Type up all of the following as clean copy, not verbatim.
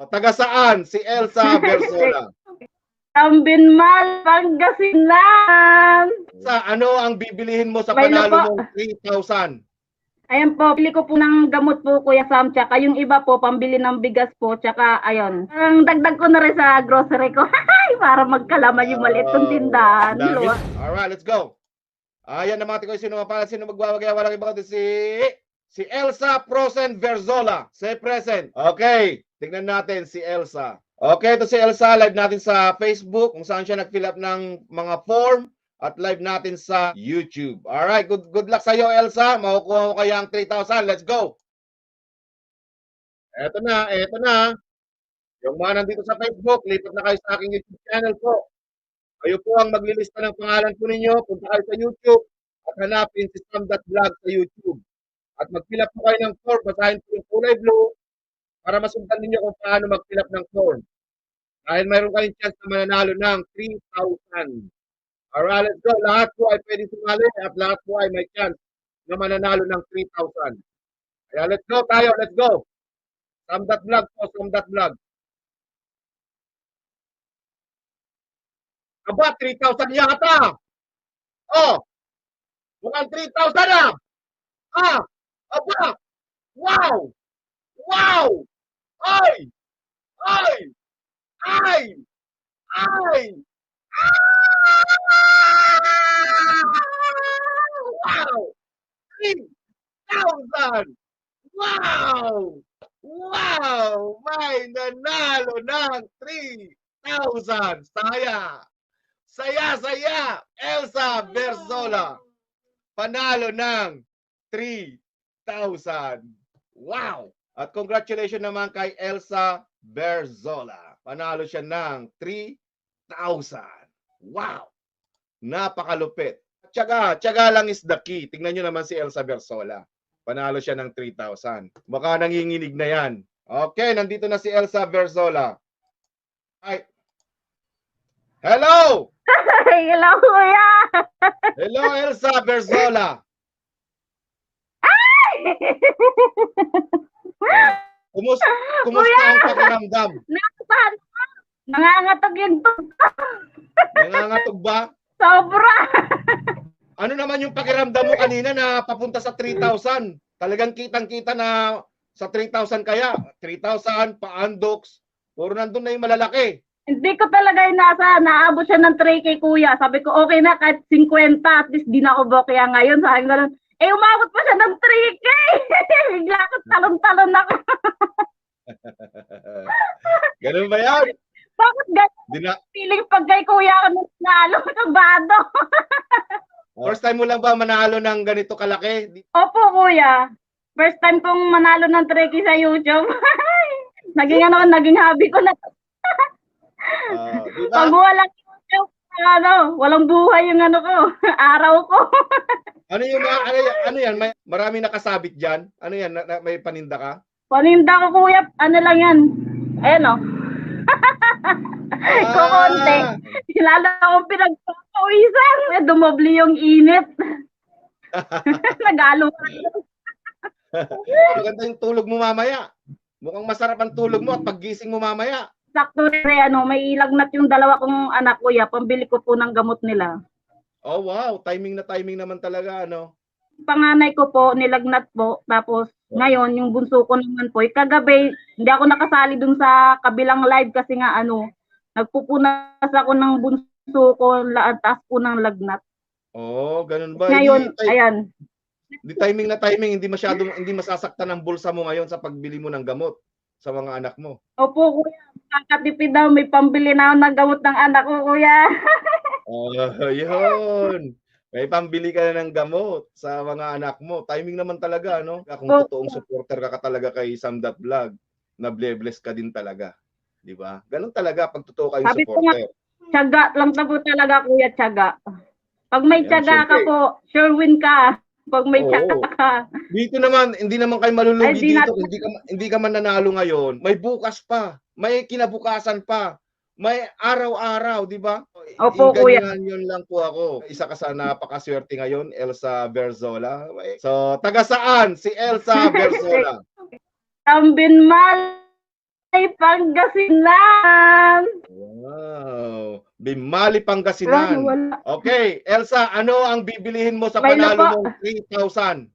Taga saan si Elsa Berzola? Tambinmal, Pangasinan. Sa ano ang bibilihin mo sa Baylo panalo po. mong 3,000? Ayan po, bili ko po ng gamot po, Kuya Sam, tsaka yung iba po, pambili ng bigas po, tsaka ayun. Ang dagdag ko na rin sa grocery ko, para magkalaman yung maliit kong tindahan. Dami. Alright, let's go. Ayan na mga tikoy, sino mapalan, sino magbabagay, walang iba kundi si Elsa Prosen Berzola. Say present. Okay, tingnan natin si Elsa. Okay, ito si Elsa, live natin sa Facebook, kung saan siya nag-fill up ng mga form, at live natin sa YouTube. Alright, good luck sa iyo, Elsa. Makukuha mo kaya ang 3,000. Let's go. Eto na. Yung mga nandito sa Facebook, lipat na kayo sa aking YouTube channel po. Kayo po ang maglilista ng pangalan po ninyo. Punta kayo sa YouTube at hanapin si Sam.vlog sa YouTube. At mag-fill up po kayo ng form. Basahin po yung kulay blue para masundan ninyo kung paano mag-fill up ng form. Dahil mayroon kayong chance na mananalo ng 3,000. Alright, let's go. Lahat po ay pwede sumali at lahat po ay may chance na mananalo ng 3,000. Kaya let's go tayo. Let's go. Sam.vlog po. Sam.vlog. Aba, 3,000 yata. Oh, mukhang 3,000 na. Aba, wow. Wow. Ay, ay, ay, ay. Wow. 3,000. Wow. Wow. May nanalo ng 3,000. Saya. Elsa Berzola. Panalo ng 3,000. Wow! At congratulations naman kay Elsa Berzola. Panalo siya ng 3,000. Wow! Napakalupit. Tiyaga lang is the key. Tingnan nyo naman si Elsa Berzola. Panalo siya ng 3,000. Baka nanginginig na yan. Okay, nandito na si Elsa Berzola. Ay. Hello! Hello, Kuya! Hello, Elsa Berzola. Kumusta ang pakiramdam? Nangangatog yung tugtog. Nangangatog ba? Sobra. Ano naman yung pakiramdam mo kanina na papunta sa 3,000? Talagang kitang-kita na sa 3,000 kaya? 3,000, paandoks, puro nandun na yung malalaki. Hindi ko talaga naabot siya ng 3K, Kuya. Sabi ko, okay na, kahit 50, at least di na ako bokya ngayon. Sabi ko ganun. Umabot pa siya ng 3K. Bigla ko talon-talon ako. Ganun ba yan? Bakit ganun? Feeling pag kay Kuya ako nalo, kabado. First time mo lang ba manalo ng ganito kalaki? Opo, Kuya. First time kong manalo ng 3K sa YouTube. Naging hobby ko na. Diba? Pag walang YouTube, walang buhay yung ko, araw ko. Ano yan? Marami nakasabit diyan. Ano yan? May paninda ka? Paninda ko, Kuya. Ano lang yan? Ayan o. Kukunti. Lalo akong pinagpapawisan. Dumobli yung init. Nagalo ka. Maganda yung tulog mo mamaya. Mukhang masarap ang tulog mo at paggising mo mamaya. Sakto rin, may ilagnat yung dalawa kong anak, Kuya. Pambili ko po ng gamot nila. Oh, wow. Timing naman talaga, ano? Panganay ko po, nilagnat po. Tapos, ngayon, yung bunso ko naman po, kagabi, hindi ako nakasali dun sa kabilang live kasi nga, nagpupunas ako ng bunso ko, taas po ng lagnat. Oh, ganun ba? Ngayon, ayan. Hindi hindi masasaktan ang bulsa mo ngayon sa pagbili mo ng gamot sa mga anak mo. Opo, Kuya. Kakatipid daw, may pambili na ako ng gamot ng anak ko, Kuya. Oh, yun. May pambili ka na ng gamot sa mga anak mo. Timing naman talaga, no? Kung totoong supporter ka talaga kay Sam.vlog, na bless ka din talaga. Di ba? Ganun talaga pag totoo kayong supporter. Sabi ko nga, tiyaga lang po talaga, Kuya, tiyaga. Pag may tiyaga ka po, sure win ka. Pag may tiyaga ka. Dito naman, hindi naman kayo malulugi dito. Hindi ka man nanalo ngayon. May bukas pa. May kinabukasan pa. May araw-araw, di ba? Opo, Kuya. Yun lang po ako. Isa ka sa napakaswerte ngayon, Elsa Berzola. So, taga saan si Elsa Berzola? Tambinmal, Pangasinan. Wow. Bimali, Pangasinan. Wala. Okay, Elsa, ano ang bibilihin mo sa May panalo po. mong 3,000?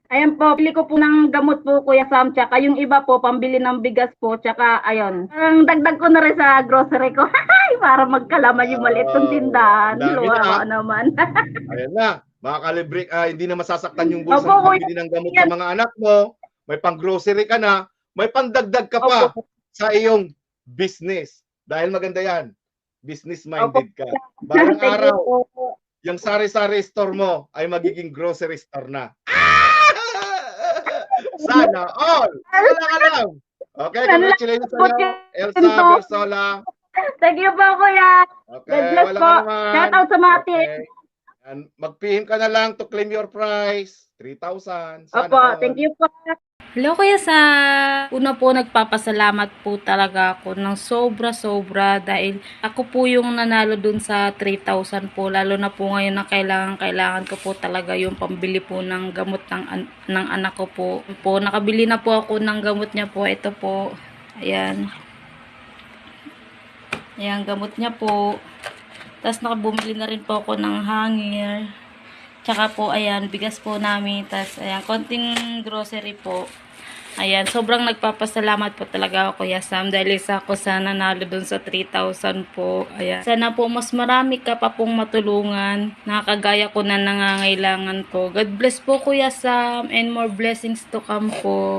Ayan po, pili ko po ng gamot po, Kuya Sam, tsaka yung iba po, pambili ng bigas po, tsaka ayun. Ang dagdag ko na rin sa grocery ko, para magkalaman yung maliit kong tindahan. Dami Luwa na. naman. Ayan na. Mga kalibre, hindi na masasaktan yung bulsa Opo, mo Kuya. pambili ng gamot sa mga anak mo. May pang-grocery ka na. May pandagdag ka pa Opo. sa iyong business. Dahil maganda yan. Business-minded ka. Balang Thank you araw, po. yung sari-sari store mo ay magiging grocery store na. Sana all! Wala ka lang. Okay, congratulations sa iyo, Elsa Bersola. Thank you po, Kuya. God Okay, bless wala po. ka naman. Shout out sa mga team. Okay. And magpihim ka na lang to claim your prize. 3,000. Sana Opo, all. thank you po. Hello Kuya Sa. Una po nagpapasalamat po talaga ako ng sobra-sobra dahil ako po yung nanalo dun sa 3,000 po. Lalo na po ngayon na kailangan ko po talaga yung pambili po ng gamot ng anak ko po. Nakabili na po ako ng gamot niya po. Ito po. Ayan. Ayan, gamot niya po. Tapos nakabumili na rin po ako ng hanger. Tsaka po, ayan, bigas po namin. Tapos, ayan, konting grocery po. Ayan, sobrang nagpapasalamat po talaga ako, Kuya Sam, dahil isa ako sa nanalo dun sa 3,000 po. Ayan. Sana po mas marami ka pa pong matulungan na kagaya ko na nangangailangan po. God bless po, Kuya Sam, and more blessings to come po.